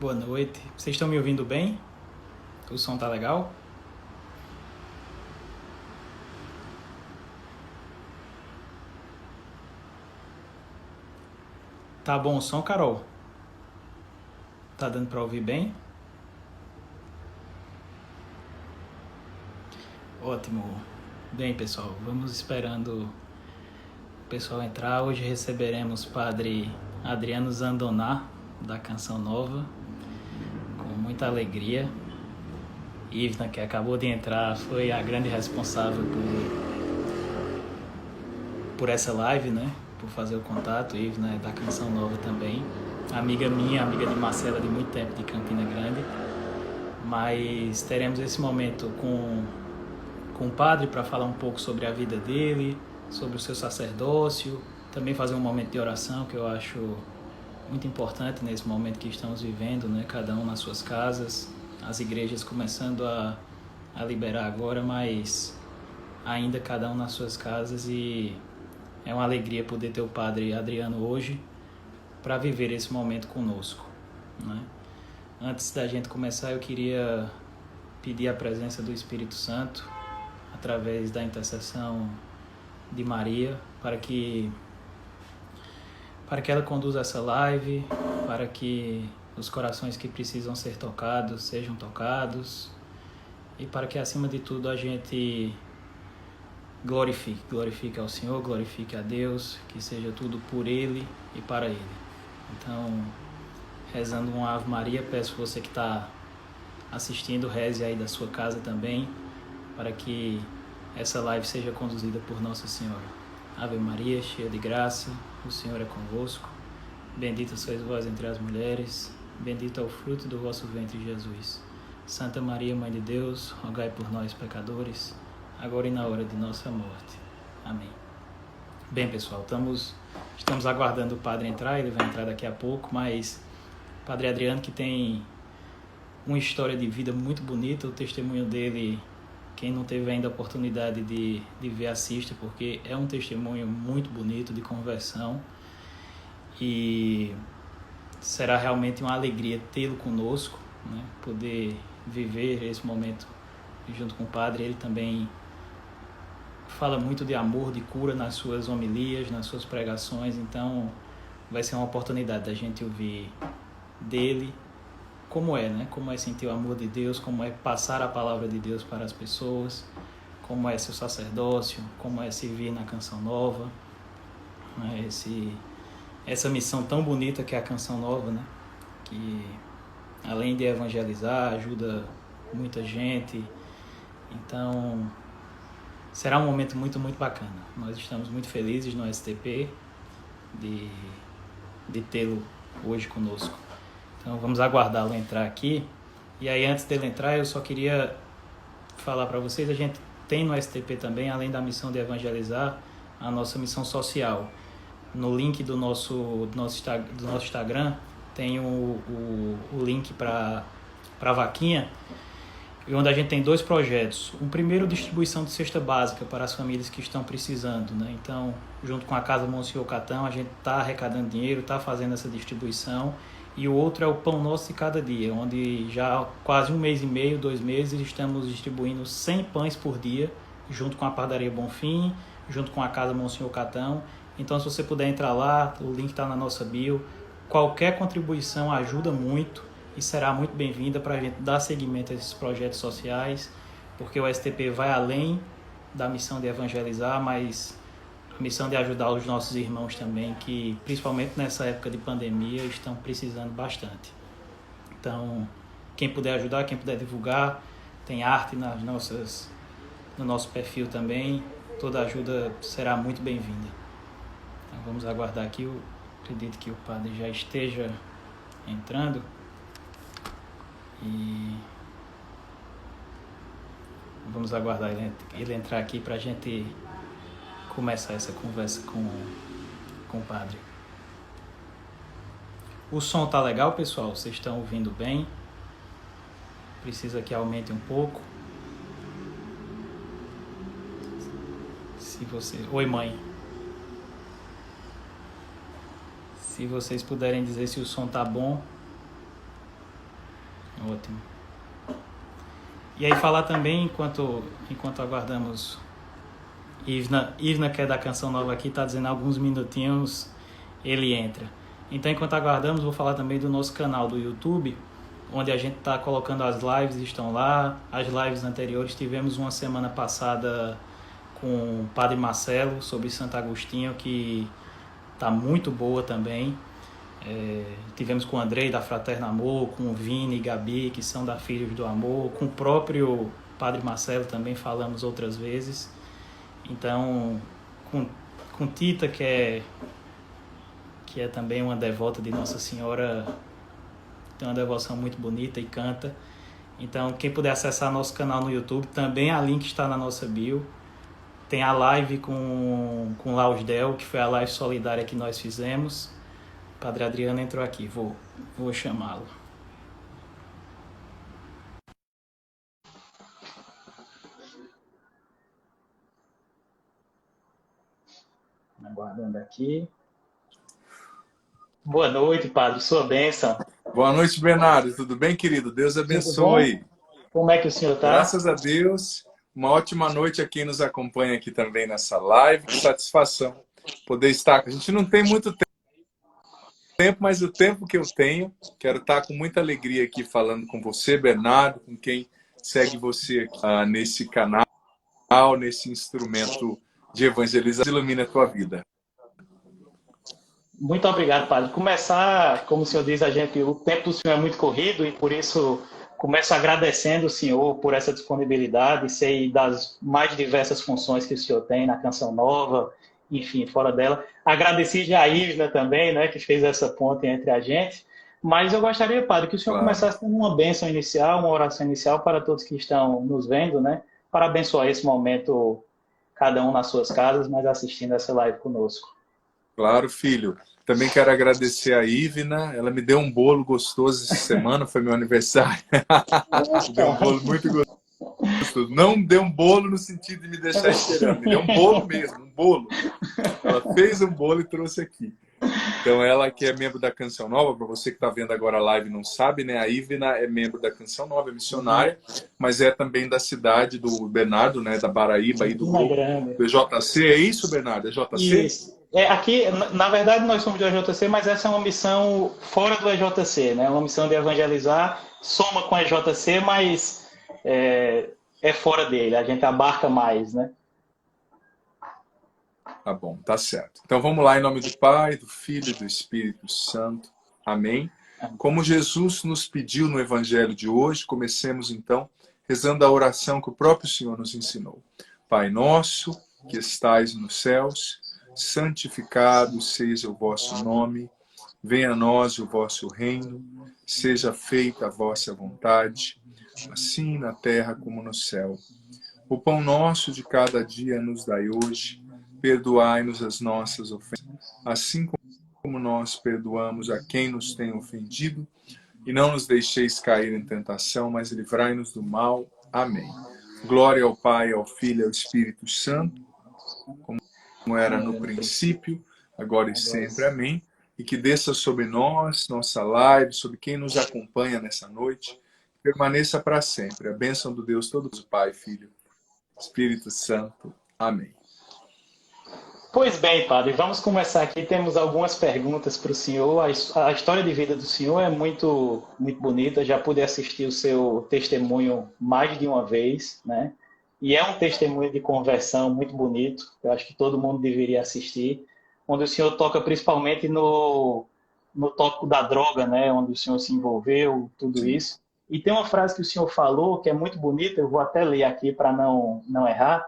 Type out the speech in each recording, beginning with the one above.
Boa noite. Vocês estão me ouvindo bem? O som tá legal? Tá bom o som, Carol? Tá dando pra ouvir bem? Ótimo. Bem, pessoal, vamos esperando o pessoal entrar. Hoje receberemos Padre Adriano Zandoná, da Canção Nova, com muita alegria. Ivna, que acabou de entrar, foi a grande responsável por essa live, né? Por fazer o contato. Ivna é da Canção Nova também. Amiga minha, amiga de Marcela de muito tempo, de Campina Grande. Mas teremos esse momento com o padre para falar um pouco sobre a vida dele, sobre o seu sacerdócio, também fazer um momento de oração que eu acho muito importante nesse momento que estamos vivendo, né? Cada um nas suas casas, as igrejas começando a liberar agora, mas ainda cada um nas suas casas, e é uma alegria poder ter o Padre Adriano hoje para viver esse momento conosco, né? Antes da gente começar, eu queria pedir a presença do Espírito Santo através da intercessão de Maria, para que ela conduza essa live, para que os corações que precisam ser tocados sejam tocados, e para que, acima de tudo, a gente glorifique ao Senhor, glorifique a Deus, que seja tudo por Ele e para Ele. Então, rezando um Ave Maria, peço você que está assistindo, reze aí da sua casa também, para que essa live seja conduzida por Nossa Senhora. Ave Maria, cheia de graça, o Senhor é convosco. Bendita sois vós entre as mulheres, bendito é o fruto do vosso ventre, Jesus. Santa Maria, Mãe de Deus, rogai por nós, pecadores, agora e na hora de nossa morte. Amém. Bem, pessoal, estamos aguardando o Padre entrar, ele vai entrar daqui a pouco, mas o Padre Adriano, que tem uma história de vida muito bonita, o testemunho dele, quem não teve ainda a oportunidade de ver, assista, porque é um testemunho muito bonito de conversão, e será realmente uma alegria tê-lo conosco, né? Poder viver esse momento junto com o Padre. Ele também fala muito de amor, de cura nas suas homilias, nas suas pregações, então vai ser uma oportunidade da gente ouvir dele como é, né? Como é sentir o amor de Deus, como é passar a palavra de Deus para as pessoas, como é seu sacerdócio, como é servir na Canção Nova, né? Essa missão tão bonita que é a Canção Nova, né? Que além de evangelizar, ajuda muita gente. Então, será um momento muito, muito bacana. Nós estamos muito felizes no STP de tê-lo hoje conosco. Então vamos aguardá-lo entrar aqui. E aí, antes dele entrar, eu só queria falar para vocês, a gente tem no STP também, além da missão de evangelizar, a nossa missão social. No link do nosso Instagram tem o link para a vaquinha, onde a gente tem 2 projetos. O primeiro, distribuição de cesta básica para as famílias que estão precisando, né? Então, junto com a Casa Monsenhor Catão, a gente está arrecadando dinheiro, está fazendo essa distribuição. E o outro é o Pão Nosso de Cada Dia, onde já há quase 1 mês e meio, 2 meses, estamos distribuindo 100 pães por dia, junto com a Padaria Bonfim, junto com a Casa Monsenhor Catão. Então, se você puder entrar lá, o link está na nossa bio. Qualquer contribuição ajuda muito e será muito bem-vinda para a gente dar seguimento a esses projetos sociais, porque o STP vai além da missão de evangelizar, mas a missão de ajudar os nossos irmãos também, que principalmente nessa época de pandemia estão precisando bastante. Então, quem puder ajudar, quem puder divulgar, tem arte no nosso perfil também, toda ajuda será muito bem-vinda. Então, vamos aguardar aqui, eu acredito que o Padre já esteja entrando, e vamos aguardar ele entrar aqui para a gente começar essa conversa com o Padre. O som tá legal, pessoal? Vocês estão ouvindo bem? Precisa que aumente um pouco. Oi, mãe. Se vocês puderem dizer se o som tá bom. Ótimo. E aí falar também, enquanto aguardamos, Ivna, que é da Canção Nova aqui, está dizendo alguns minutinhos, ele entra. Então, enquanto aguardamos, vou falar também do nosso canal do YouTube, onde a gente está colocando as lives, estão lá. As lives anteriores, tivemos uma semana passada com o Padre Marcelo, sobre Santo Agostinho, que está muito boa também. Tivemos com o Andrei, da Fraterno Amor, com o Vini e Gabi, que são da Filhos do Amor, com o próprio Padre Marcelo também falamos outras vezes. Então, com Tita, que é também uma devota de Nossa Senhora, tem uma devoção muito bonita e canta. Então, quem puder acessar nosso canal no YouTube, também a link está na nossa bio. Tem a live com Lausdel, que foi a live solidária que nós fizemos. O Padre Adriano entrou aqui, vou chamá-lo. Aguardando aqui. Boa noite, Padre, sua bênção. Boa noite, Bernardo. Tudo bem, querido? Deus abençoe. Como é que o senhor está? Graças a Deus. Uma ótima noite a quem nos acompanha aqui também nessa live. Que satisfação poder estar. A gente não tem muito tempo, mas o tempo que eu tenho, quero estar com muita alegria aqui falando com você, Bernardo, com quem segue você aqui, nesse canal, nesse instrumento de evangelização. Ilumina a tua vida. Muito obrigado, Padre. Começar, como o senhor diz, o tempo do senhor é muito corrido e por isso começo agradecendo o senhor por essa disponibilidade, sei das mais diversas funções que o senhor tem na Canção Nova, enfim, fora dela. Agradeci já a Ivna também, né, que fez essa ponte entre a gente. Mas eu gostaria, Padre, que o senhor começasse com uma bênção inicial, uma oração inicial para todos que estão nos vendo, né, para abençoar esse momento, cada um nas suas casas, mas assistindo essa live conosco. Claro, filho. Também quero agradecer a Ivna. Ela me deu um bolo gostoso essa semana, foi meu aniversário. Me deu um bolo muito gostoso. Não deu um bolo no sentido de me deixar esperando, me deu um bolo mesmo, um bolo. Ela fez um bolo e trouxe aqui. Então, ela que é membro da Canção Nova, para você que está vendo agora a live e não sabe, né? A Ivna é membro da Canção Nova, é missionária, mas é também da cidade do Bernardo, né? Da Paraíba e do grupo do EJC. É isso, Bernardo? É EJC? Isso. Aqui, na verdade, nós somos do EJC, mas essa é uma missão fora do EJC, né? Uma missão de evangelizar, soma com o EJC, mas é fora dele, a gente abarca mais, né? Tá bom, tá certo. Então vamos lá, em nome do Pai, do Filho e do Espírito Santo. Amém. Como Jesus nos pediu no Evangelho de hoje, comecemos então rezando a oração que o próprio Senhor nos ensinou. Pai nosso, que estais nos céus, santificado seja o vosso nome, venha a nós o vosso reino, seja feita a vossa vontade, assim na terra como no céu. O pão nosso de cada dia nos dai hoje, perdoai-nos as nossas ofensas, assim como nós perdoamos a quem nos tem ofendido, e não nos deixeis cair em tentação, mas livrai-nos do mal. Amém. Glória ao Pai, ao Filho e ao Espírito Santo, como era no princípio, agora e sempre. Amém. E que desça sobre nós, nossa live, sobre quem nos acompanha nessa noite, permaneça para sempre. A bênção do Deus todo, Pai, Filho, Espírito Santo. Amém. Pois bem, Padre, vamos começar aqui. Temos algumas perguntas para o senhor. A história de vida do senhor é muito, muito bonita. Já pude assistir o seu testemunho mais de uma vez, né? E é um testemunho de conversão muito bonito. Eu acho que todo mundo deveria assistir. Onde o senhor toca principalmente no tópico da droga, né? Onde o senhor se envolveu, tudo isso. E tem uma frase que o senhor falou que é muito bonita. Eu vou até ler aqui para não errar.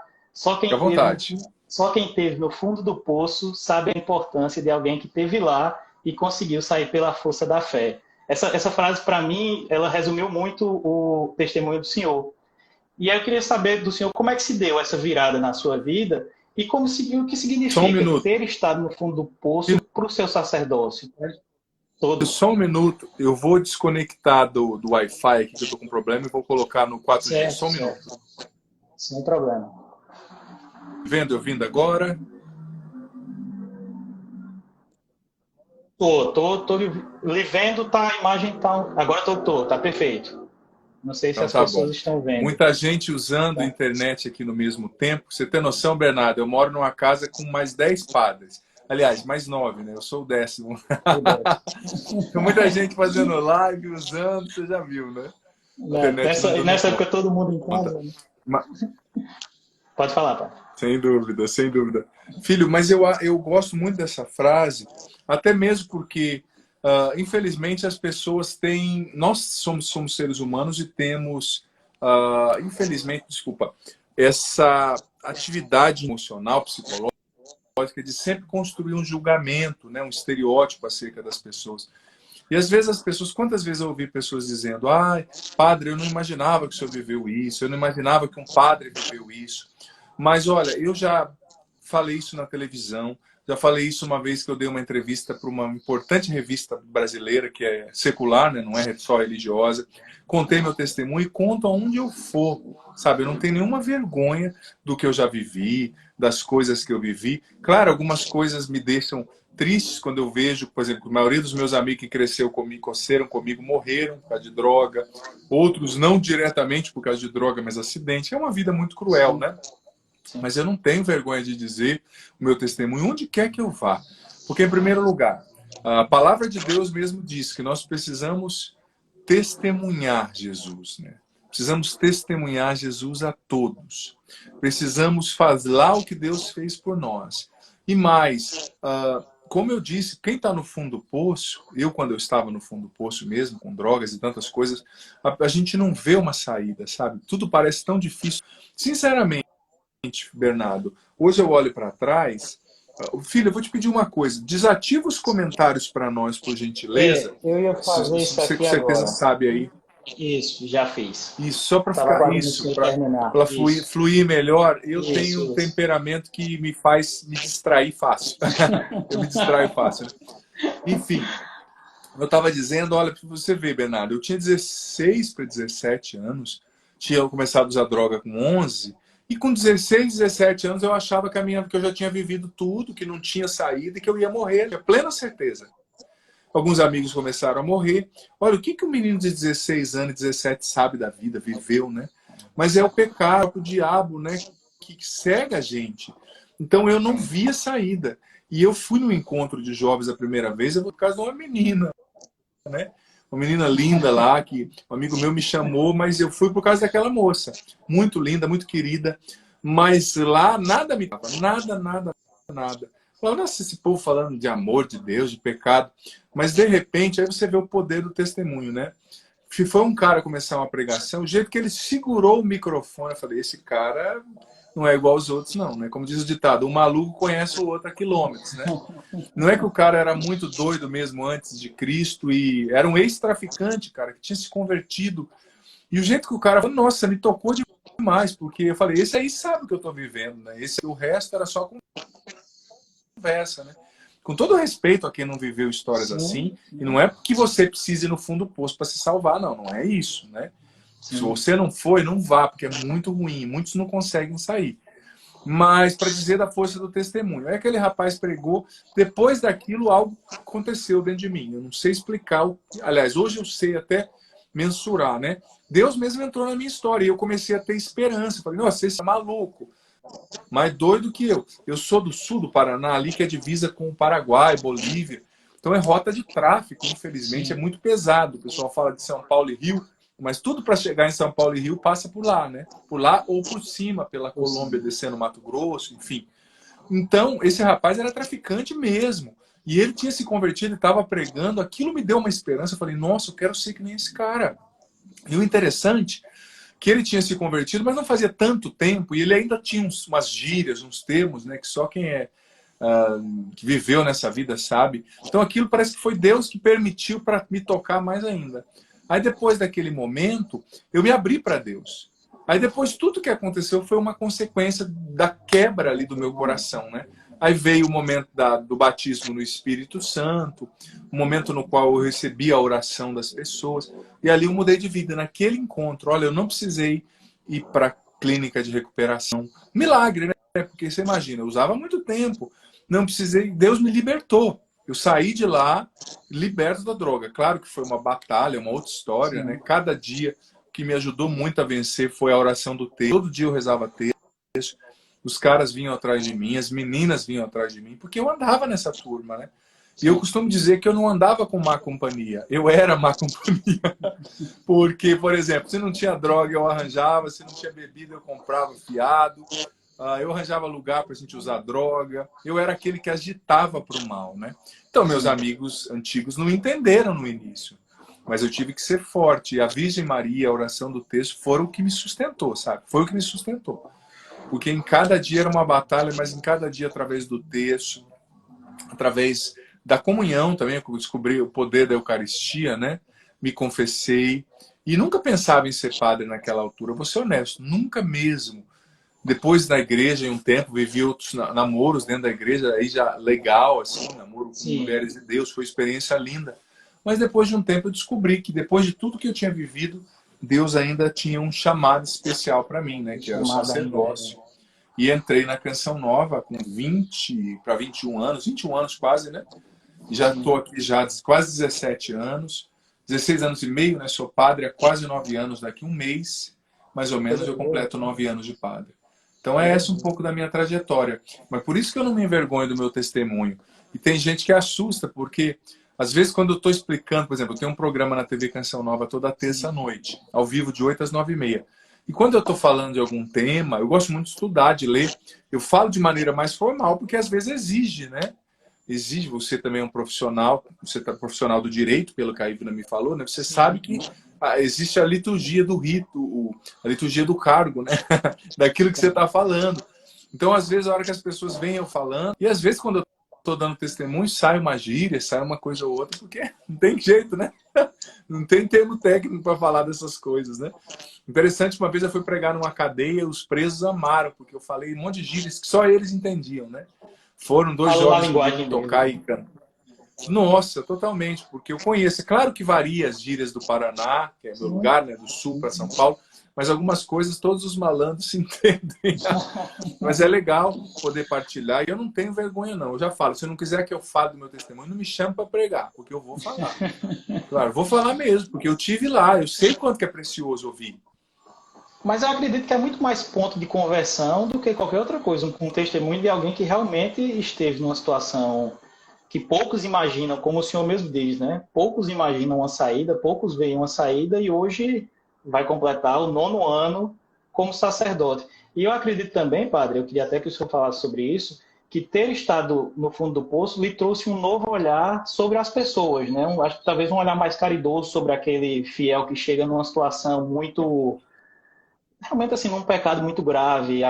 Fique à vontade. Só quem esteve no fundo do poço sabe a importância de alguém que esteve lá e conseguiu sair pela força da fé. Essa frase, para mim, ela resumiu muito o testemunho do senhor. E aí eu queria saber do senhor como é que se deu essa virada na sua vida e o que significa ter estado no fundo do poço para o seu sacerdócio. Só um minuto, eu vou desconectar do Wi-Fi aqui, que eu estou com problema, e vou colocar no 4G. Certo, só um minuto. Sem problema. Vendo, ouvindo agora? Tô lhe vendo, tá, a imagem tá... Agora tá perfeito. Não sei se Então as tá bom. pessoas estão vendo. Muita gente usando a Tá? internet aqui no mesmo tempo. Você tem noção, Bernardo? Eu moro numa casa com mais 10 padres. Aliás, mais 9, né? Eu sou o 10º. Tem muita gente fazendo live, usando, você já viu, né? A internet não dando Nessa época conta. todo mundo em casa. Né? Pode falar, pai. Sem dúvida, sem dúvida. Filho, mas eu gosto muito dessa frase, até mesmo porque, infelizmente, as pessoas têm... Nós somos seres humanos e temos, infelizmente, desculpa, essa atividade emocional, psicológica, de sempre construir um julgamento, né, um estereótipo acerca das pessoas. E às vezes as pessoas, quantas vezes eu ouvi pessoas dizendo: ai, padre, eu não imaginava que o senhor viveu isso, eu não imaginava que um padre viveu isso. Mas olha, eu já falei isso na televisão, já falei isso uma vez que eu dei uma entrevista para uma importante revista brasileira, que é secular, né, não é só religiosa. Contei meu testemunho e conto aonde eu for, sabe? Eu não tenho nenhuma vergonha do que eu já vivi, das coisas que eu vivi. Claro, algumas coisas me deixam tristes quando eu vejo, por exemplo, a maioria dos meus amigos que cresceram comigo, cresceram comigo, morreram por causa de droga. Outros não diretamente por causa de droga, mas acidente. É uma vida muito cruel, né? Sim. Mas eu não tenho vergonha de dizer o meu testemunho onde quer que eu vá. Porque, em primeiro lugar, a palavra de Deus mesmo diz que nós precisamos testemunhar Jesus, né? Precisamos testemunhar Jesus a todos. Precisamos fazer lá o que Deus fez por nós. E mais, como eu disse, quem está no fundo do poço, eu quando eu estava no fundo do poço mesmo, com drogas e tantas coisas, a gente não vê uma saída, sabe? Tudo parece tão difícil. Sinceramente, Bernardo, hoje eu olho para trás. Filho, eu vou te pedir uma coisa. Desativa os comentários para nós, por gentileza. Eu ia fazer isso Você com aqui certeza agora. sabe aí. Isso, já fiz. Isso, só para Estava ficar aguardando o isso, senhor para terminar. fluir melhor. Eu tenho um Isso. temperamento que me faz me distrair fácil. Eu me distraio fácil. Né? Enfim, eu estava dizendo, olha, para você ver, Bernardo, eu tinha 16 para 17 anos, tinha começado a usar droga com 11, e com 16, 17 anos eu achava que eu já tinha vivido tudo, que não tinha saída e que eu ia morrer, tinha plena certeza. Alguns amigos começaram a morrer. Olha, o que um menino de 16 anos, 17 sabe da vida, viveu, né? Mas é o pecado, o diabo, né, que cega a gente. Então eu não via saída. E eu fui no encontro de jovens a primeira vez, por causa de uma menina, né? Uma menina linda lá, que um amigo meu me chamou, mas eu fui por causa daquela moça. Muito linda, muito querida. Mas lá nada me dava, nada. Falava, nossa, esse povo falando de amor, de Deus, de pecado. Mas de repente, aí você vê o poder do testemunho, né? Se foi um cara começar uma pregação, o jeito que ele segurou o microfone, eu falei, esse cara não é igual aos outros, não, né? Como diz o ditado, um maluco conhece o outro a quilômetros, né? Não é que o cara era muito doido mesmo antes de Cristo e era um ex-traficante, cara, que tinha se convertido. E o jeito que o cara falou, nossa, me tocou demais, porque eu falei, esse aí sabe o que eu tô vivendo, né? O resto era só conversa, né? Com todo respeito a quem não viveu histórias assim, e não é que você precise ir no fundo do poço para se salvar, não é isso, né? Se você não foi, não vá, porque é muito ruim, muitos não conseguem sair. Mas para dizer da força do testemunho. Aí aquele rapaz pregou, depois daquilo algo aconteceu dentro de mim. Eu não sei explicar, aliás, hoje eu sei até mensurar, né? Deus mesmo entrou na minha história e eu comecei a ter esperança. Falei, nossa, esse é maluco. Mais doido que eu. Eu sou do sul do Paraná, ali que é divisa com o Paraguai, Bolívia. Então é rota de tráfico, infelizmente, é muito pesado. O pessoal fala de São Paulo e Rio, mas tudo para chegar em São Paulo e Rio passa por lá, né? Por lá ou por cima, pela Colômbia, descendo Mato Grosso, enfim. Então, esse rapaz era traficante mesmo. E ele tinha se convertido e estava pregando. Aquilo me deu uma esperança. Eu falei, nossa, eu quero ser que nem esse cara. E o interessante que ele tinha se convertido, mas não fazia tanto tempo, e ele ainda tinha umas gírias, uns termos, né, que só quem que viveu nessa vida sabe. Então aquilo parece que foi Deus que permitiu para me tocar mais ainda. Aí depois daquele momento, eu me abri para Deus. Aí depois tudo que aconteceu foi uma consequência da quebra ali do meu coração, né? Aí veio o momento do batismo no Espírito Santo, o momento no qual eu recebi a oração das pessoas. E ali eu mudei de vida. Naquele encontro, olha, eu não precisei ir para a clínica de recuperação. Milagre, né? Porque você imagina, eu usava muito tempo. Não precisei, Deus me libertou. Eu saí de lá liberto da droga. Claro que foi uma batalha, uma outra história, né? Cada dia que me ajudou muito a vencer foi a oração do texto. Todo dia eu rezava texto, os caras vinham atrás de mim, as meninas vinham atrás de mim, porque eu andava nessa turma, né? E eu costumo dizer que eu não andava com má companhia, eu era má companhia. Porque, por exemplo, se não tinha droga, eu arranjava, se não tinha bebida, eu comprava fiado, eu arranjava lugar para a gente usar droga, eu era aquele que agitava para o mal, né? Então, meus amigos antigos não entenderam no início, mas eu tive que ser forte. E a Virgem Maria, a oração do texto, foram o que me sustentou, sabe? Foi o que me sustentou. Porque em cada dia era uma batalha, mas em cada dia, através do texto, através da comunhão também, eu descobri o poder da Eucaristia, né? Me confessei. E nunca pensava em ser padre naquela altura, vou ser honesto, nunca mesmo. Depois da igreja, em um tempo, vivi outros namoros dentro da igreja, aí já legal, assim, namoro com mulheres de Deus, foi uma experiência linda. Mas depois de um tempo eu descobri que depois de tudo que eu tinha vivido, Deus ainda tinha um chamado especial para mim, né? Que era o sacerdócio. E entrei na Canção Nova com 20 para 21 anos, 21 anos quase, né? Já estou aqui já quase 17 anos, 16 anos e meio, né? Sou padre há quase 9 anos, daqui um mês, mais ou menos, eu completo 9 anos de padre. Então é essa um pouco da minha trajetória. Mas por isso que eu não me envergonho do meu testemunho. E tem gente que assusta, porque às vezes quando eu estou explicando, por exemplo, eu tenho um programa na TV Canção Nova toda terça-noite, ao vivo de 8 às 9h30. E quando eu estou falando de algum tema, eu gosto muito de estudar, de ler. Eu falo de maneira mais formal, porque às vezes exige, né? Exige, você também é um profissional, você é profissional do direito, pelo que a Ivna me falou, né? Você sabe que existe a liturgia do rito, a liturgia do cargo, né? Daquilo que você está falando. Então, às vezes, a hora que as pessoas vêm eu falando, e às vezes quando eu estou dando testemunho, sai uma gíria, sai uma coisa ou outra, porque não tem jeito, né? Não tem termo técnico para falar dessas coisas, né? Interessante, uma vez eu fui pregar numa cadeia, os presos amaram, porque eu falei um monte de gírias que só eles entendiam, né? Foram 2 jovens comigo tocar e cantar. Nossa, totalmente, porque eu conheço. É claro que varia as gírias do Paraná, que é meu lugar, né, do Sul para São Paulo, mas algumas coisas todos os malandros se entendem. Mas é legal poder partilhar, e eu não tenho vergonha, não. Eu já falo, se não quiser que eu fale do meu testemunho, não me chame para pregar, porque eu vou falar. Claro, vou falar mesmo, porque eu tive lá, eu sei quanto que é precioso ouvir. Mas eu acredito que é muito mais ponto de conversão do que qualquer outra coisa. Um testemunho de alguém que realmente esteve numa situação que poucos imaginam, como o senhor mesmo diz, né? Poucos imaginam uma saída, poucos veem uma saída e hoje vai completar o 9º ano como sacerdote. E eu acredito também, padre, eu queria até que o senhor falasse sobre isso, que ter estado no fundo do poço lhe trouxe um novo olhar sobre as pessoas, né? Acho que talvez um olhar mais caridoso sobre aquele fiel que chega numa situação muito... realmente assim, num pecado muito grave,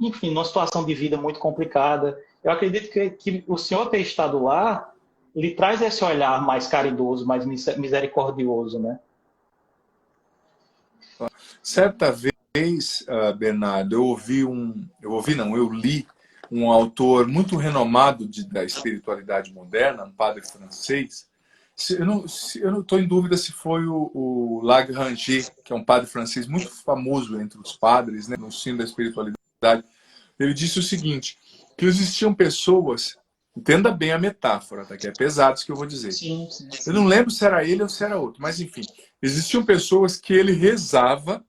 enfim, numa situação de vida muito complicada. Eu acredito que o senhor ter estado lá lhe traz esse olhar mais caridoso, mais misericordioso, né? Certa vez, Bernardo, eu li um autor muito renomado da espiritualidade moderna, um padre francês. Eu não estou em dúvida se foi o Lagrange, que é um padre francês muito famoso entre os padres, né, no ensino da espiritualidade. Ele disse o seguinte, que existiam pessoas, entenda bem a metáfora, tá? Que é pesado isso que eu vou dizer. Sim. Eu não lembro se era ele ou se era outro, mas enfim, existiam pessoas que ele rezava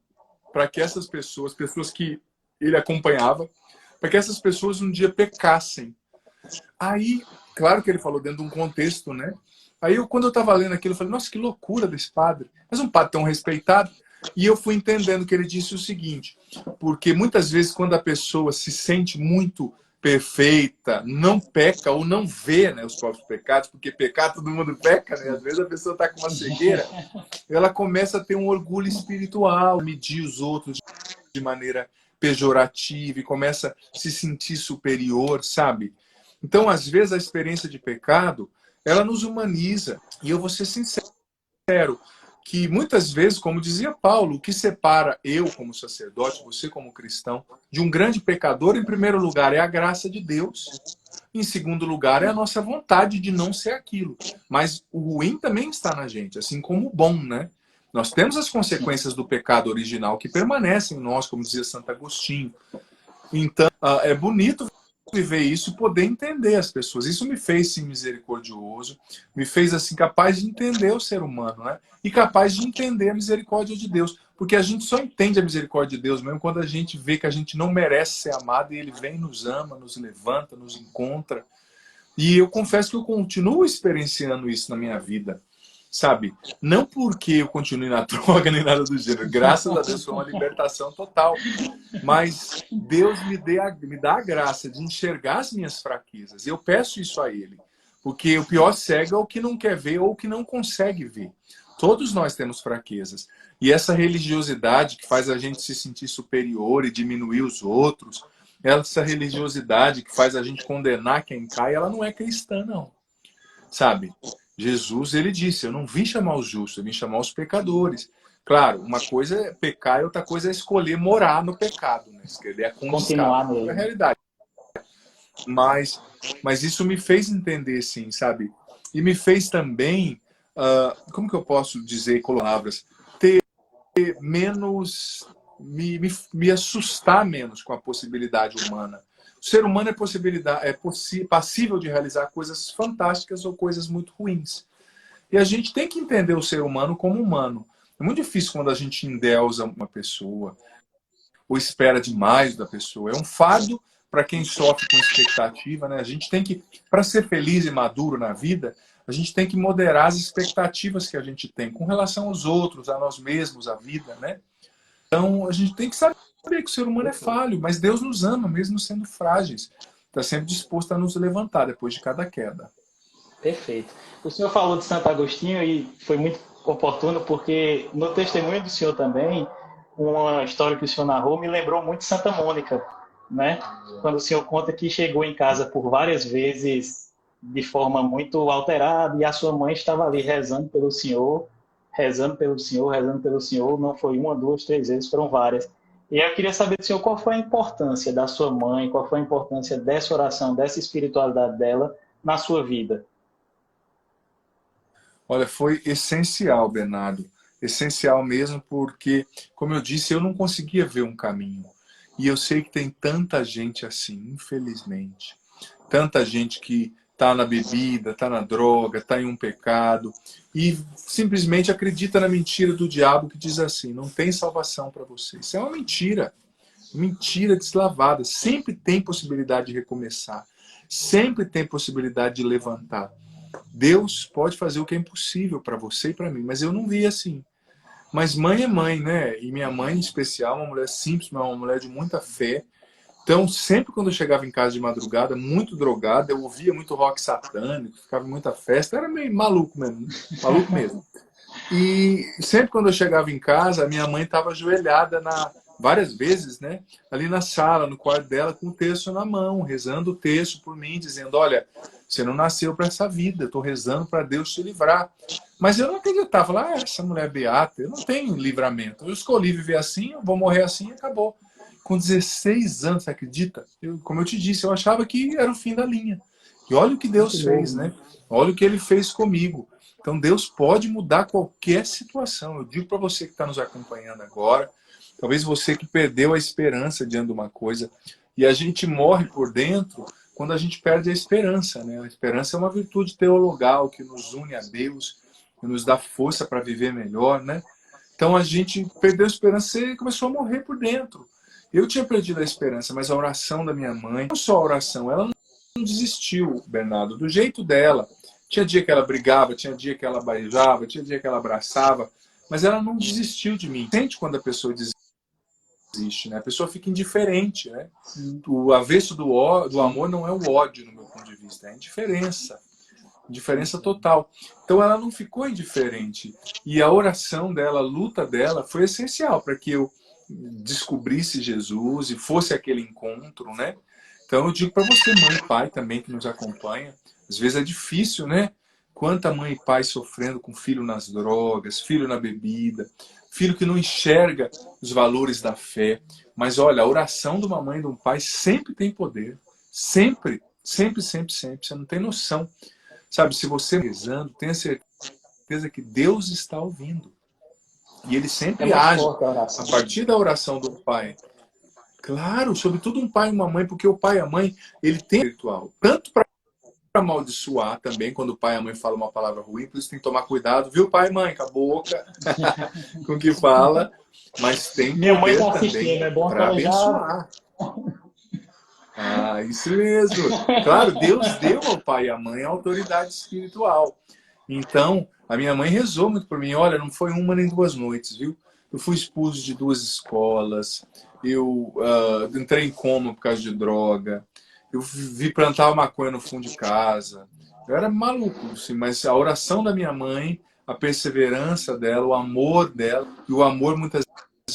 para que essas pessoas que ele acompanhava, para que essas pessoas um dia pecassem. Aí, claro que ele falou dentro de um contexto, né? Aí, quando eu estava lendo aquilo, eu falei, nossa, que loucura desse padre. Mas um padre tão respeitado. E eu fui entendendo que ele disse o seguinte, porque muitas vezes quando a pessoa se sente muito perfeita, não peca ou não vê, né, os próprios pecados, porque pecar todo mundo peca, né? Às vezes a pessoa está com uma cegueira, ela começa a ter um orgulho espiritual, medir os outros de maneira pejorativa e começa a se sentir superior, sabe? Então, às vezes, a experiência de pecado, ela nos humaniza. E eu vou ser sincero, que muitas vezes, como dizia Paulo, o que separa eu como sacerdote, você como cristão, de um grande pecador, em primeiro lugar, é a graça de Deus. Em segundo lugar, é a nossa vontade de não ser aquilo. Mas o ruim também está na gente, assim como o bom, né? Nós temos as consequências do pecado original que permanecem em nós, como dizia Santo Agostinho. Então, é bonito viver isso e poder entender as pessoas. Isso me fez, sim, misericordioso, me fez, assim, capaz de entender o ser humano, né? E capaz de entender a misericórdia de Deus. Porque a gente só entende a misericórdia de Deus mesmo quando a gente vê que a gente não merece ser amado e Ele vem, nos ama, nos levanta, nos encontra. E eu confesso que eu continuo experienciando isso na minha vida, sabe? Não porque eu continue na droga nem nada do gênero. Graças a Deus foi uma libertação total. Mas Deus me dá a graça de enxergar as minhas fraquezas. Eu peço isso a Ele. Porque o pior cego é o que não quer ver ou que não consegue ver. Todos nós temos fraquezas. E essa religiosidade que faz a gente se sentir superior e diminuir os outros, essa religiosidade que faz a gente condenar quem cai, ela não é cristã, não. Sabe? Jesus, ele disse, eu não vim chamar os justos, eu vim chamar os pecadores. Claro, uma coisa é pecar e outra coisa é escolher morar no pecado, né? Escolher a Continuar nele. É a realidade. Mas isso me fez entender, sim, sabe? E me fez também, como que eu posso dizer com palavras, ter menos, me assustar menos com a possibilidade humana. O ser humano é passível de realizar coisas fantásticas ou coisas muito ruins. E a gente tem que entender o ser humano como humano. É muito difícil quando a gente endeusa uma pessoa ou espera demais da pessoa. É um fardo para quem sofre com expectativa, né? A gente tem que, para ser feliz e maduro na vida, a gente tem que moderar as expectativas que a gente tem com relação aos outros, a nós mesmos, à vida, né? Então, a gente tem que saber que o ser humano é falho, mas Deus nos ama, mesmo sendo frágeis. Está sempre disposto a nos levantar depois de cada queda. Perfeito. O senhor falou de Santo Agostinho e foi muito oportuno, porque no testemunho do senhor também, uma história que o senhor narrou me lembrou muito de Santa Mônica, né? Quando o senhor conta que chegou em casa por várias vezes de forma muito alterada e a sua mãe estava ali rezando pelo senhor, rezando pelo senhor, rezando pelo senhor. Não foi uma, duas, três vezes, foram várias. E eu queria saber do senhor qual foi a importância da sua mãe, qual foi a importância dessa oração, dessa espiritualidade dela na sua vida. Olha, foi essencial, Bernardo. Essencial mesmo porque, como eu disse, eu não conseguia ver um caminho. E eu sei que tem tanta gente assim, infelizmente. Tanta gente que está na bebida, está na droga, está em um pecado e simplesmente acredita na mentira do diabo que diz assim, não tem salvação para você. Isso é uma mentira. Mentira deslavada. Sempre tem possibilidade de recomeçar. Sempre tem possibilidade de levantar. Deus pode fazer o que é impossível para você e para mim, mas eu não vi assim. Mas mãe é mãe, né? E minha mãe, em especial, uma mulher simples, uma mulher de muita fé. Então, sempre quando eu chegava em casa de madrugada, muito drogada, eu ouvia muito rock satânico, ficava em muita festa, era meio maluco mesmo, maluco mesmo. E sempre quando eu chegava em casa, a minha mãe estava ajoelhada várias vezes, né? Ali na sala, no quarto dela, com o texto na mão, rezando o texto por mim, dizendo, olha, você não nasceu para essa vida, eu estou rezando para Deus te livrar. Mas eu não acreditava, falava, essa mulher é beata, eu não tenho livramento. Eu escolhi viver assim, eu vou morrer assim e acabou. Com 16 anos, você acredita? Como eu te disse, eu achava que era o fim da linha. E olha o que Deus fez, né? Olha o que Ele fez comigo. Então Deus pode mudar qualquer situação. Eu digo para você que está nos acompanhando agora, talvez você que perdeu a esperança diante de uma coisa, e a gente morre por dentro quando a gente perde a esperança, né? A esperança é uma virtude teologal que nos une a Deus, que nos dá força para viver melhor, né? Então a gente perdeu a esperança e começou a morrer por dentro. Eu tinha perdido a esperança, mas a oração da minha mãe, não só a oração, ela não desistiu, Bernardo, do jeito dela. Tinha dia que ela brigava, tinha dia que ela beijava, tinha dia que ela abraçava, mas ela não desistiu de mim. Sente quando a pessoa desiste, né? A pessoa fica indiferente, né? O avesso do amor não é o ódio, no meu ponto de vista, é a indiferença. Diferença total. Então ela não ficou indiferente. E a oração dela, a luta dela, foi essencial para que eu descobrisse Jesus e fosse aquele encontro, né? Então eu digo para você, mãe e pai também que nos acompanha, às vezes é difícil, né? Quanta mãe e pai sofrendo com filho nas drogas, filho na bebida, filho que não enxerga os valores da fé. Mas olha, a oração de uma mãe e de um pai sempre tem poder. Sempre, sempre, sempre, sempre. Você não tem noção. Sabe, se você rezando, tenha certeza que Deus está ouvindo. E Ele sempre age a partir da oração do pai. Claro, sobretudo um pai e uma mãe, porque o pai e a mãe, ele tem ritual. Tanto para amaldiçoar também, quando o pai e a mãe falam uma palavra ruim, por isso tem que tomar cuidado, viu, pai e mãe, com a boca, com o que fala, mas tem Minha mãe poder está também assistindo, é bom que para ela já... abençoar. Ah, isso mesmo. Claro, Deus deu ao pai e à mãe a autoridade espiritual. Então, a minha mãe rezou muito por mim. Olha, não foi uma nem duas noites, viu? Eu fui expulso de duas escolas, eu entrei em coma por causa de droga, eu vi plantar maconha no fundo de casa. Eu era maluco, assim, mas a oração da minha mãe, a perseverança dela, o amor dela, e o amor muitas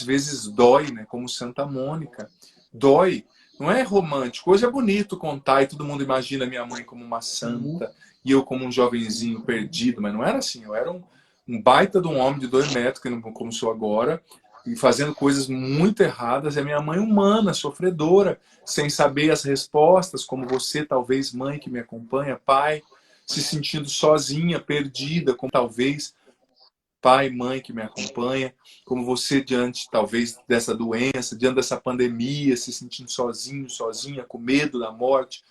vezes dói, né? Como Santa Mônica. Dói. Não é romântico. Hoje é bonito contar e todo mundo imagina minha mãe como uma santa e eu como um jovenzinho perdido, mas não era assim. Eu era um baita de um homem de 2 metros, que não como sou agora, e fazendo coisas muito erradas. É minha mãe humana, sofredora, sem saber as respostas, como você, talvez, mãe que me acompanha, pai, se sentindo sozinha, perdida, como talvez pai, mãe que me acompanha, como você diante, talvez, dessa doença, diante dessa pandemia, se sentindo sozinho, sozinha, com medo da morte,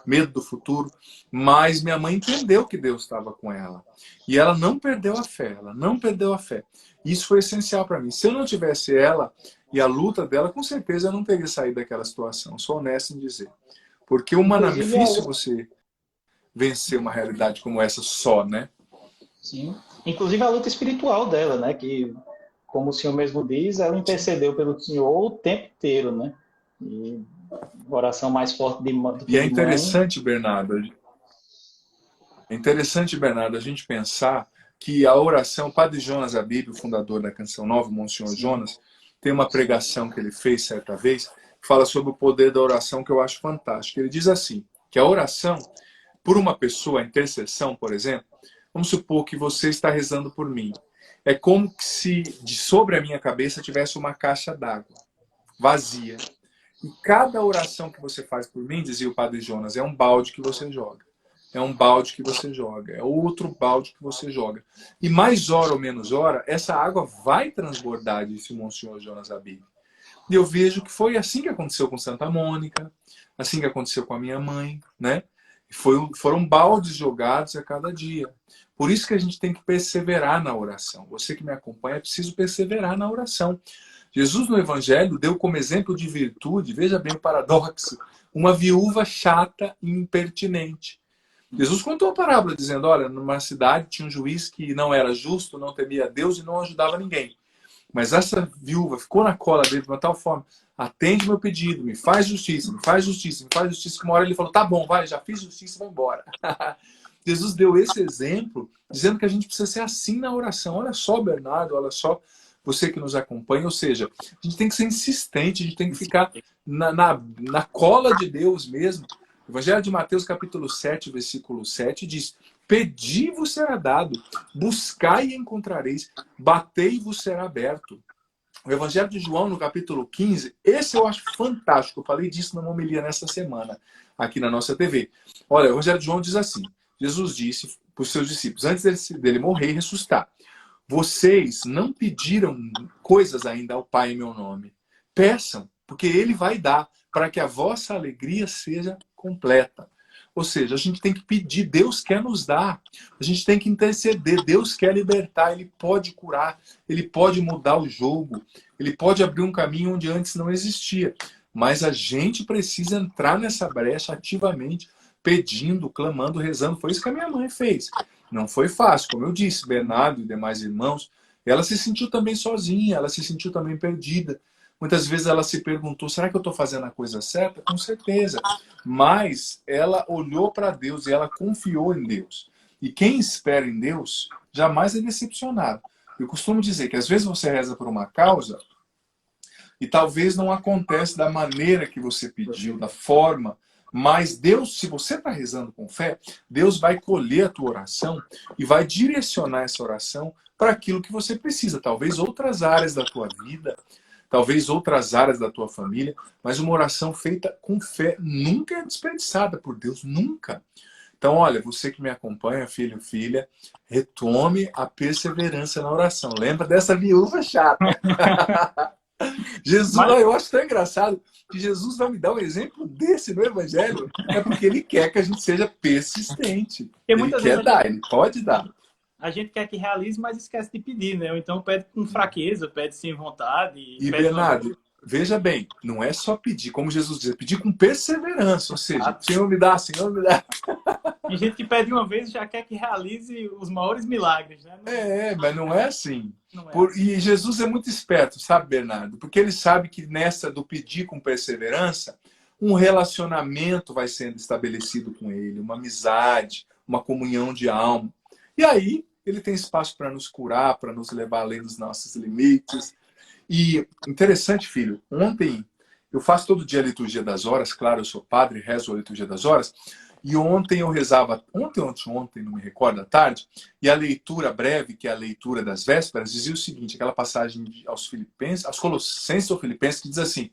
medo do futuro. Mas minha mãe entendeu que Deus estava com ela. E ela não perdeu a fé, ela não perdeu a fé. Isso foi essencial para mim. Se eu não tivesse ela e a luta dela, com certeza eu não teria saído daquela situação. Sou honesto em dizer. Porque humanamente é Inclusive, a... difícil você vencer uma realidade como essa só, né? Sim. Inclusive a luta espiritual dela, né? Que, como o senhor mesmo diz, ela intercedeu pelo senhor o tempo inteiro, né? E oração mais forte do E que é de mãe. interessante, Bernardo, a gente pensar que a oração, o Padre Jonas Abib, o fundador da Canção Nova, o Monsenhor Sim. Jonas, tem uma pregação que ele fez certa vez, que fala sobre o poder da oração, que eu acho fantástico. Ele diz assim, que a oração, por uma pessoa, a intercessão, por exemplo, vamos supor que você está rezando por mim. É como se de sobre a minha cabeça tivesse uma caixa d'água, vazia. E cada oração que você faz por mim, dizia o Padre Jonas, é um balde que você joga. É um balde que você joga. É outro balde que você joga. E mais hora ou menos hora, essa água vai transbordar, disse o Monsenhor Jonas Abib. E eu vejo que foi assim que aconteceu com Santa Mônica, assim que aconteceu com a minha mãe, né? Foram baldes jogados a cada dia. Por isso que a gente tem que perseverar na oração. Você que me acompanha, é preciso perseverar na oração. Jesus no Evangelho deu como exemplo de virtude, veja bem o paradoxo, uma viúva chata e impertinente. Jesus contou a parábola dizendo, olha, numa cidade tinha um juiz que não era justo, não temia a Deus e não ajudava ninguém. Mas essa viúva ficou na cola dele de uma tal forma, atende meu pedido, me faz justiça, me faz justiça, me faz justiça. Que uma hora ele falou, tá bom, vai, já fiz justiça, vai embora. Jesus deu esse exemplo, dizendo que a gente precisa ser assim na oração. Olha só, Bernardo, olha só, você que nos acompanha. Ou seja, a gente tem que ser insistente, a gente tem que ficar na cola de Deus mesmo. O Evangelho de Mateus, capítulo 7, versículo 7, diz, pedi vos será dado, buscai e encontrareis, batei vos será aberto. O Evangelho de João, no capítulo 15, esse eu acho fantástico. Eu falei disso na homilia nessa semana, aqui na nossa TV. Olha, o Evangelho de João diz assim, Jesus disse para os seus discípulos, antes dele morrer e ressuscitar, vocês não pediram coisas ainda ao Pai em meu nome. Peçam, porque Ele vai dar, para que a vossa alegria seja completa. Ou seja, a gente tem que pedir, Deus quer nos dar. A gente tem que interceder, Deus quer libertar, Ele pode curar, Ele pode mudar o jogo, Ele pode abrir um caminho onde antes não existia. Mas a gente precisa entrar nessa brecha ativamente, pedindo, clamando, rezando. Foi isso que a minha mãe fez. Não foi fácil, como eu disse, Bernardo e demais irmãos, ela se sentiu também sozinha, ela se sentiu também perdida. Muitas vezes ela se perguntou, será que eu estou fazendo a coisa certa? Com certeza. Mas ela olhou para Deus e ela confiou em Deus. E quem espera em Deus jamais é decepcionado. Eu costumo dizer que às vezes você reza por uma causa e talvez não acontece da maneira que você pediu, da forma. Mas Deus, se você está rezando com fé, Deus vai colher a tua oração e vai direcionar essa oração para aquilo que você precisa. Talvez outras áreas da tua vida, talvez outras áreas da tua família, mas uma oração feita com fé nunca é desperdiçada por Deus, nunca. Então, olha, você que me acompanha, filho, filha, retome a perseverança na oração. Lembra dessa viúva chata. Jesus, Mas, eu acho tão engraçado que Jesus vai me dar um exemplo desse no Evangelho. É porque ele quer que a gente seja persistente. porque Ele muitas vezes quer dar, ele pode dar. a gente quer que realize, mas esquece de pedir, né? Ou então pede com fraqueza, pede sem vontade, E pede uma vez. Bernardo, veja bem, não é só pedir, como Jesus diz, é pedir com perseverança. Ou seja, Exato. Senhor me dá, Senhor me dá. Tem gente que pede uma vez e já quer que realize os maiores milagres, né? Não, Mas não é assim. não é assim. E Jesus é muito esperto, sabe, Bernardo? Porque ele sabe que nessa do pedir com perseverança, um relacionamento vai sendo estabelecido com ele, uma amizade, uma comunhão de alma. E aí, ele tem espaço para nos curar, para nos levar além dos nossos limites. E interessante, filho, ontem eu faço todo dia a liturgia das horas, claro, eu sou padre, rezo a liturgia das horas, e ontem eu rezava, ontem, não me recordo, à tarde, e a leitura breve, que é a leitura das vésperas, dizia o seguinte, aquela passagem aos Filipenses, aos Colossenses ou Filipenses, que diz assim,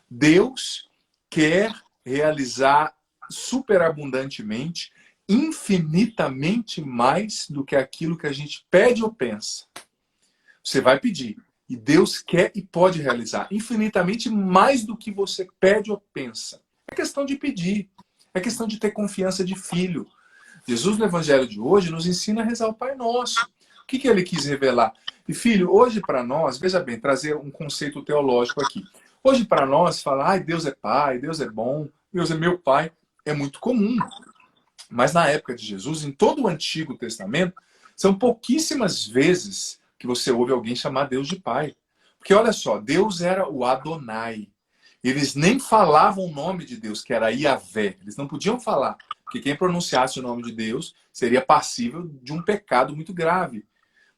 Deus quer realizar superabundantemente, infinitamente mais do que aquilo que a gente pede ou pensa. Você vai pedir. E Deus quer e pode realizar infinitamente mais do que você pede ou pensa. É questão de pedir. É questão de ter confiança de filho. Jesus, no Evangelho de hoje, nos ensina a rezar o Pai Nosso. O que ele quis revelar? E, filho, hoje para nós, veja bem, trazer um conceito teológico aqui. Hoje para nós, falar, Deus é Pai, Deus é bom, Deus é meu Pai, é muito comum. Mas na época de Jesus, em todo o Antigo Testamento, são pouquíssimas vezes que você ouve alguém chamar Deus de Pai. Porque olha só, Deus era o Adonai. Eles nem falavam o nome de Deus, que era Yahvé. Eles não podiam falar, porque quem pronunciasse o nome de Deus seria passível de um pecado muito grave.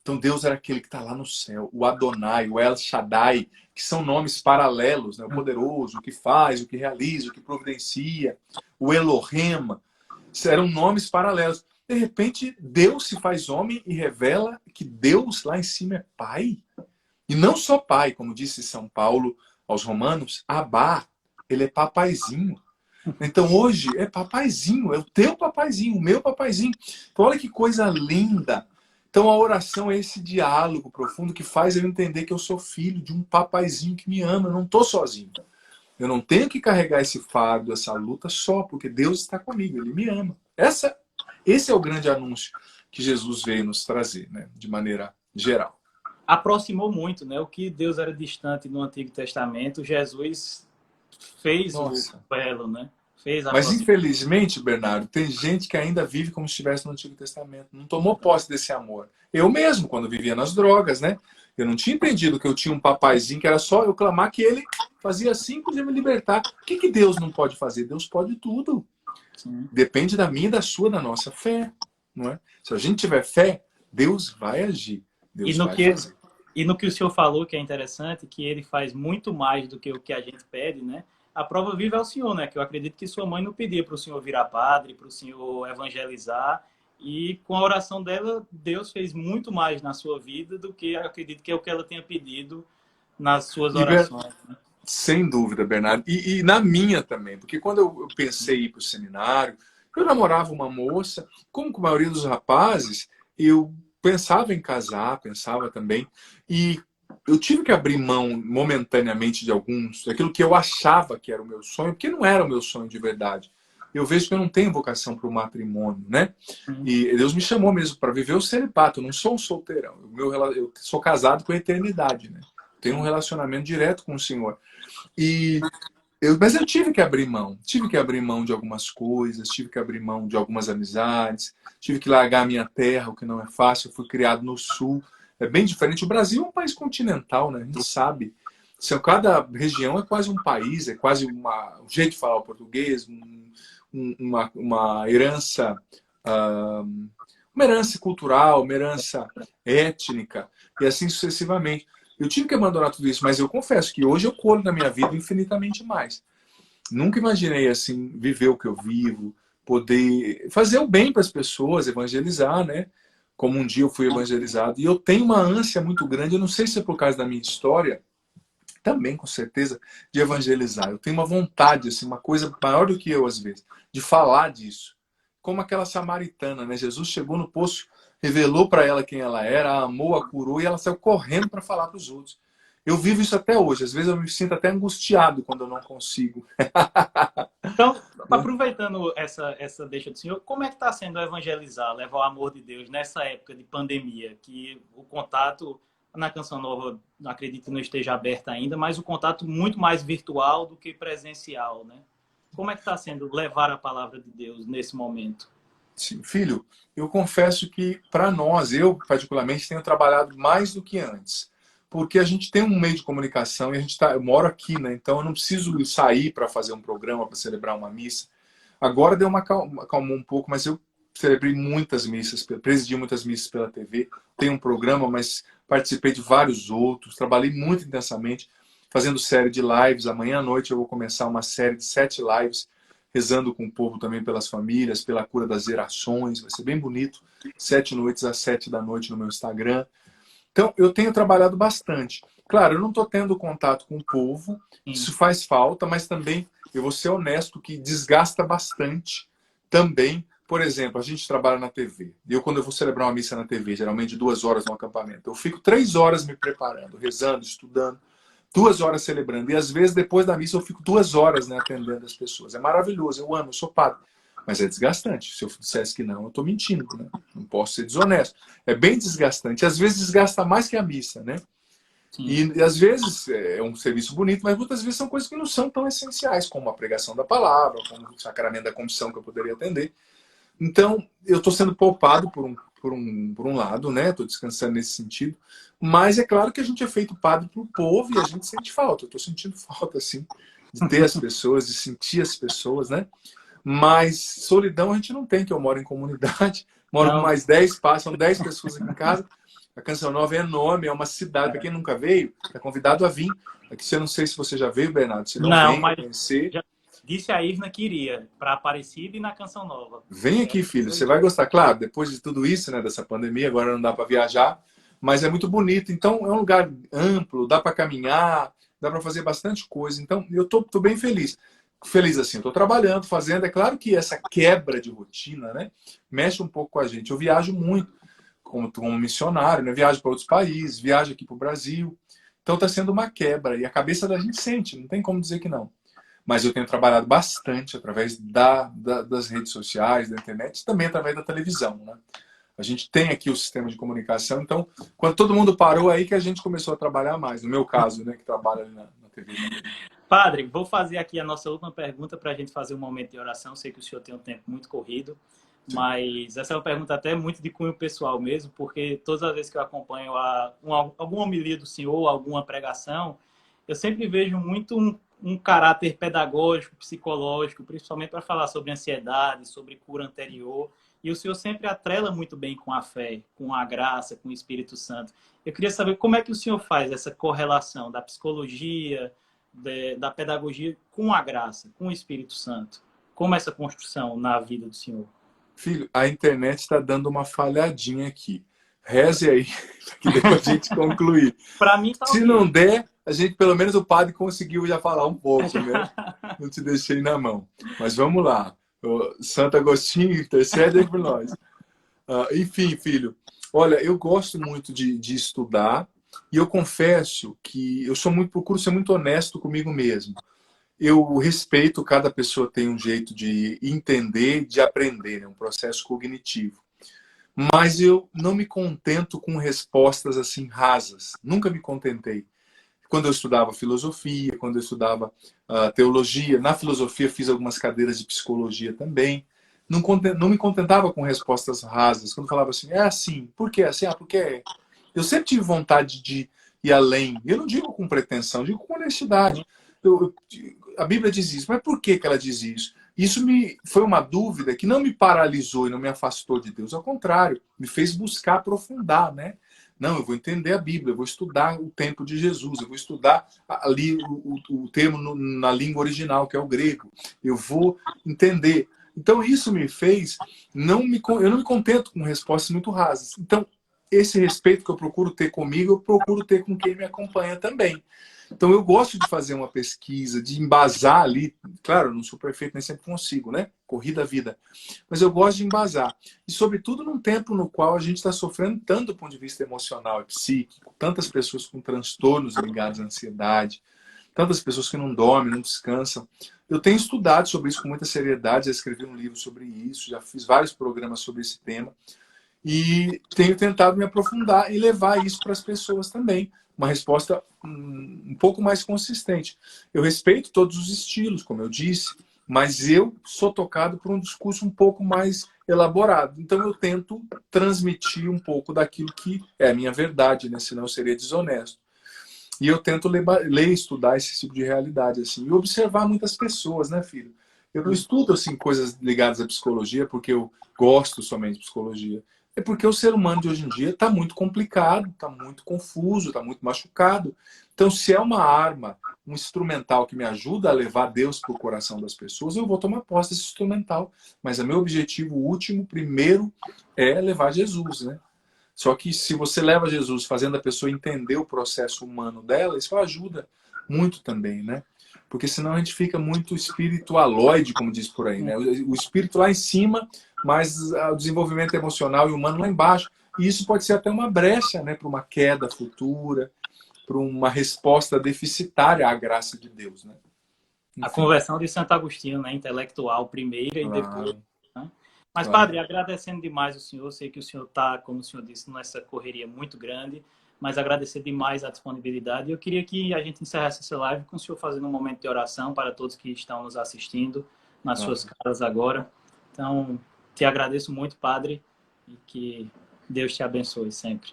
Então Deus era aquele que está lá no céu, o Adonai, o El Shaddai, que são nomes paralelos, né? O poderoso, o que faz, o que realiza, o que providencia, o Elohim, eram nomes paralelos. De repente, Deus se faz homem e revela que Deus lá em cima é Pai. E não só Pai, como disse São Paulo aos Romanos, Abá, ele é papaizinho. Então hoje é papaizinho, é o teu papaizinho, o meu papaizinho. Então olha que coisa linda. Então a oração é esse diálogo profundo que faz eu entender que eu sou filho de um papaizinho que me ama, eu não estou sozinho. Eu não tenho que carregar esse fardo, essa luta só, porque Deus está comigo, Ele me ama. Esse é o grande anúncio que Jesus veio nos trazer, né, de maneira geral. Aproximou muito, né? O que Deus era distante no Antigo Testamento, Jesus fez Nossa. o elo, né? Fez a Mas aproximação. infelizmente, Bernardo, tem gente que ainda vive como se estivesse no Antigo Testamento. Não tomou posse desse amor. Eu mesmo, quando vivia nas drogas, né? Eu não tinha entendido que eu tinha um papaizinho que era só eu clamar que ele fazia assim, podia me libertar. O que Deus não pode fazer? Deus pode tudo. Sim. Depende da minha e da sua, da nossa fé. Não é? Se a gente tiver fé, Deus vai agir. Deus vai fazer. E no que o senhor falou, que é interessante, que ele faz muito mais do que o que a gente pede, né? A prova viva é o senhor, né? Que eu acredito que sua mãe não pedia para o senhor virar padre, para o senhor evangelizar. E com a oração dela, Deus fez muito mais na sua vida do que eu acredito que é o que ela tenha pedido nas suas orações. Né? Sem dúvida, Bernardo. E na minha também, porque quando eu pensei em ir para o seminário, eu namorava uma moça, como com a maioria dos rapazes, eu pensava em casar, pensava também, e eu tive que abrir mão momentaneamente de daquilo que eu achava que era o meu sonho, porque não era o meu sonho de verdade. Eu vejo que eu não tenho vocação para o matrimônio, né? E Deus me chamou mesmo para viver o celibato, eu não sou um solteirão, eu sou casado com a eternidade, né? Tenho um relacionamento direto com o Senhor. Mas eu tive que abrir mão de algumas coisas, tive que abrir mão de algumas amizades, tive que largar a minha terra, o que não é fácil. Eu fui criado no sul, é bem diferente. O Brasil é um país continental, né? A gente sabe. Cada região é quase um país, é quase um jeito de falar o português, uma herança, uma herança cultural, uma herança étnica, e assim sucessivamente. Eu tive que abandonar tudo isso, mas eu confesso que hoje eu colho na minha vida infinitamente mais. Nunca imaginei assim viver o que eu vivo, poder fazer o bem para as pessoas, evangelizar, né? Como um dia eu fui evangelizado. E eu tenho uma ânsia muito grande, eu não sei se é por causa da minha história, também com certeza, de evangelizar. Eu tenho uma vontade, assim, uma coisa maior do que eu às vezes, de falar disso. Como aquela samaritana, né? Jesus chegou no poço, revelou para ela quem ela era, a amou, a curou e ela saiu correndo para falar para os outros. Eu vivo isso até hoje. Às vezes eu me sinto até angustiado quando eu não consigo. Então, aproveitando essa deixa do senhor, como é que está sendo evangelizar, levar o amor de Deus nessa época de pandemia, que o contato na Canção Nova, não acredito que não esteja aberto ainda, mas o contato muito mais virtual do que presencial, né? Como é que está sendo levar a palavra de Deus nesse momento? Sim, filho, eu confesso que para nós, eu particularmente tenho trabalhado mais do que antes, porque a gente tem um meio de comunicação e eu moro aqui, né? Então eu não preciso sair para fazer um programa, para celebrar uma missa. Agora deu uma acalmou um pouco, mas eu celebrei muitas missas, presidi muitas missas pela TV, tenho um programa, mas participei de vários outros, trabalhei muito intensamente, fazendo série de lives. Amanhã à noite eu vou começar uma série de 7 lives, rezando com o povo também pelas famílias, pela cura das gerações, vai ser bem bonito. 7 noites às 7 da noite no meu Instagram. Então, eu tenho trabalhado bastante. Claro, eu não estou tendo contato com o povo, isso faz falta, mas também, eu vou ser honesto, que desgasta bastante também. Por exemplo, a gente trabalha na TV. Quando eu vou celebrar uma missa na TV, geralmente 2 horas no acampamento, eu fico 3 horas me preparando, rezando, estudando, 2 horas celebrando. E às vezes, depois da missa, eu fico 2 horas, né, atendendo as pessoas. É maravilhoso, eu amo, eu sou padre. Mas é desgastante. Se eu dissesse que não, eu estou mentindo, né? Não posso ser desonesto. É bem desgastante. Às vezes desgasta mais que a missa, né? E às vezes é um serviço bonito, mas muitas vezes são coisas que não são tão essenciais, como a pregação da palavra, como o sacramento da confissão que eu poderia atender. Então, eu estou sendo poupado por um lado, né? Estou descansando nesse sentido. Mas é claro que a gente é feito padre para o povo e a gente sente falta. Eu estou sentindo falta, assim, de ter as pessoas, de sentir as pessoas, né? Mas solidão a gente não tem, que eu moro em comunidade, moro com mais 10, são 10 pessoas aqui em casa. A Canção Nova é enorme, é uma cidade. Para quem nunca veio, é convidado a vir. Aqui, eu não sei se você já veio, Bernardo. Se não vem, mas conhecer. já disse a Irna que iria para Aparecida e na Canção Nova. Vem aqui, filho, você vai gostar. Claro, depois de tudo isso, né, dessa pandemia, agora não dá para viajar, mas é muito bonito. Então, é um lugar amplo, dá para caminhar, dá para fazer bastante coisa. Então, eu tô bem feliz. Feliz assim, estou trabalhando, fazendo. É claro que essa quebra de rotina, né, mexe um pouco com a gente. Eu viajo muito como missionário, né, viajo para outros países, viajo aqui para o Brasil. Então, está sendo uma quebra e a cabeça da gente sente, não tem como dizer que não. Mas eu tenho trabalhado bastante através das redes sociais, da internet, e também através da televisão, né? A gente tem aqui o sistema de comunicação, então, quando todo mundo parou, aí que a gente começou a trabalhar mais. No meu caso, né, que trabalha ali na TV. Padre, vou fazer aqui a nossa última pergunta para a gente fazer um momento de oração. Sei que o senhor tem um tempo muito corrido, mas essa é uma pergunta até muito de cunho pessoal mesmo, porque todas as vezes que eu acompanho alguma homilia do senhor, alguma pregação, eu sempre vejo muito um caráter pedagógico, psicológico, principalmente para falar sobre ansiedade, sobre cura anterior. E o senhor sempre atrela muito bem com a fé, com a graça, com o Espírito Santo. Eu queria saber como é que o senhor faz essa correlação da psicologia, da pedagogia com a graça, com o Espírito Santo. Como essa construção na vida do senhor? Filho, a internet está dando uma falhadinha aqui. Reze aí, que depois a gente concluir. Para mim, tá. Se okay. Não der, a gente, pelo menos o padre conseguiu já falar um pouco, né? Não te deixei na mão. Mas vamos lá. Santo Agostinho, intercede por nós. Enfim, filho, olha, eu gosto muito de estudar e eu confesso que procuro ser muito honesto comigo mesmo. Eu respeito, cada pessoa tem um jeito de entender, de aprender, é um processo cognitivo. Mas eu não me contento com respostas assim rasas. Nunca me contentei. Quando eu estudava filosofia, quando eu estudava teologia, na filosofia fiz algumas cadeiras de psicologia também. Não me contentava com respostas rasas. Quando falava assim, é assim, por que assim? Porque é. Eu sempre tive vontade de ir além. Eu não digo com pretensão, digo com honestidade. A Bíblia diz isso, mas por que ela diz isso? Isso foi uma dúvida que não me paralisou e não me afastou de Deus. Ao contrário, me fez buscar aprofundar, né? Não, eu vou entender a Bíblia, eu vou estudar o tempo de Jesus, eu vou estudar ali o termo na língua original, que é o grego. Eu vou entender. Então, isso me fez... eu não me contento com respostas muito rasas. Então, esse respeito que eu procuro ter comigo, eu procuro ter com quem me acompanha também. Então eu gosto de fazer uma pesquisa, de embasar ali. Claro, eu não sou perfeito, nem sempre consigo, né? Corrida a vida. Mas eu gosto de embasar. E sobretudo num tempo no qual a gente está sofrendo tanto do ponto de vista emocional e psíquico, tantas pessoas com transtornos ligados à ansiedade, tantas pessoas que não dormem, não descansam. Eu tenho estudado sobre isso com muita seriedade, já escrevi um livro sobre isso, já fiz vários programas sobre esse tema. E tenho tentado me aprofundar e levar isso para as pessoas também. Uma resposta um pouco mais consistente. Eu respeito todos os estilos, como eu disse, mas eu sou tocado por um discurso um pouco mais elaborado. Então eu tento transmitir um pouco daquilo que é a minha verdade, né? Senão eu seria desonesto. E eu tento ler e estudar esse tipo de realidade, assim, e observar muitas pessoas, né, filho? Eu não estudo, assim, coisas ligadas à psicologia porque eu gosto somente de psicologia. É porque o ser humano de hoje em dia está muito complicado, está muito confuso, está muito machucado. Então, se é uma arma, um instrumental que me ajuda a levar Deus para o coração das pessoas, eu vou tomar posse desse instrumental. Mas o meu objetivo último, primeiro, é levar Jesus, né? Só que se você leva Jesus fazendo a pessoa entender o processo humano dela, isso ajuda muito também, né? Porque senão a gente fica muito espiritualoide, como diz por aí, né? O espírito lá em cima, mas o desenvolvimento emocional e humano lá embaixo. E isso pode ser até uma brecha, né, para uma queda futura, para uma resposta deficitária à graça de Deus, né? A conversão de Santo Agostinho, né? Intelectual primeiro e depois. Né? Mas, Padre, agradecendo demais o senhor, sei que o senhor está, como o senhor disse, nessa correria muito grande, mas agradecer demais a disponibilidade. Eu queria que a gente encerrasse essa live com o senhor fazendo um momento de oração para todos que estão nos assistindo nas suas casas agora. Então, te agradeço muito, Padre, e que Deus te abençoe sempre.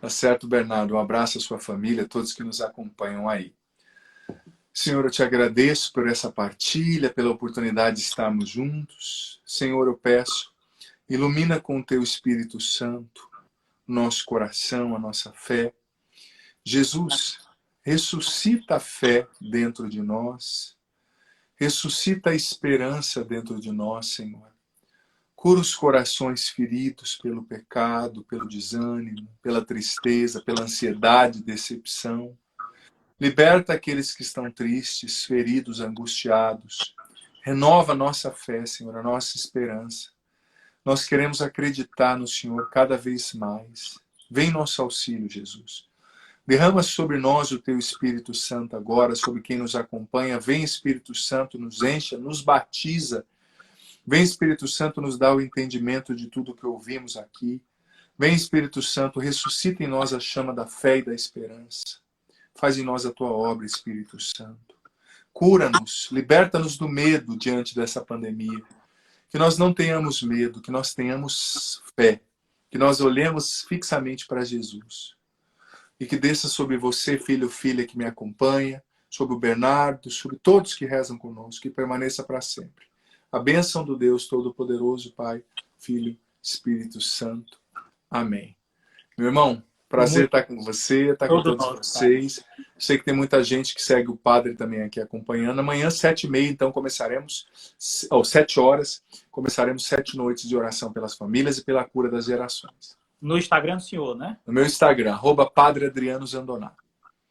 Tá certo, Bernardo. Um abraço à sua família, a todos que nos acompanham aí. Senhor, eu te agradeço por essa partilha, pela oportunidade de estarmos juntos. Senhor, eu peço, ilumina com o teu Espírito Santo nosso coração, a nossa fé. Jesus, ressuscita a fé dentro de nós. Ressuscita a esperança dentro de nós, Senhor. Cura os corações feridos pelo pecado, pelo desânimo, pela tristeza, pela ansiedade, decepção. Liberta aqueles que estão tristes, feridos, angustiados. Renova a nossa fé, Senhor, a nossa esperança. Nós queremos acreditar no Senhor cada vez mais. Vem nosso auxílio, Jesus. Derrama sobre nós o teu Espírito Santo agora, sobre quem nos acompanha. Vem, Espírito Santo, nos encha, nos batiza. Vem, Espírito Santo, nos dá o entendimento de tudo que ouvimos aqui. Vem, Espírito Santo, ressuscita em nós a chama da fé e da esperança. Faz em nós a tua obra, Espírito Santo. Cura-nos, liberta-nos do medo diante dessa pandemia. Que nós não tenhamos medo, que nós tenhamos fé. Que nós olhemos fixamente para Jesus. E que desça sobre você, filho ou filha que me acompanha, sobre o Bernardo, sobre todos que rezam conosco, que permaneça para sempre. A bênção do Deus Todo-Poderoso, Pai, Filho, Espírito Santo. Amém. Meu irmão, prazer estar com você, estar com todos vocês. Sei que tem muita gente que segue o Padre também aqui acompanhando. Amanhã, 7h30, então, começaremos, 7 horas, começaremos 7 noites de oração pelas famílias e pela cura das gerações. No Instagram do senhor, né? No meu Instagram, @Padre Adriano Zandonato.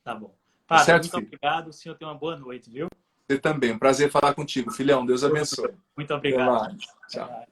Tá bom. Padre, certo, muito obrigado. O senhor tem uma boa noite, viu? Você também. Um prazer falar contigo, filhão. Deus abençoe. Muito obrigado. Tchau.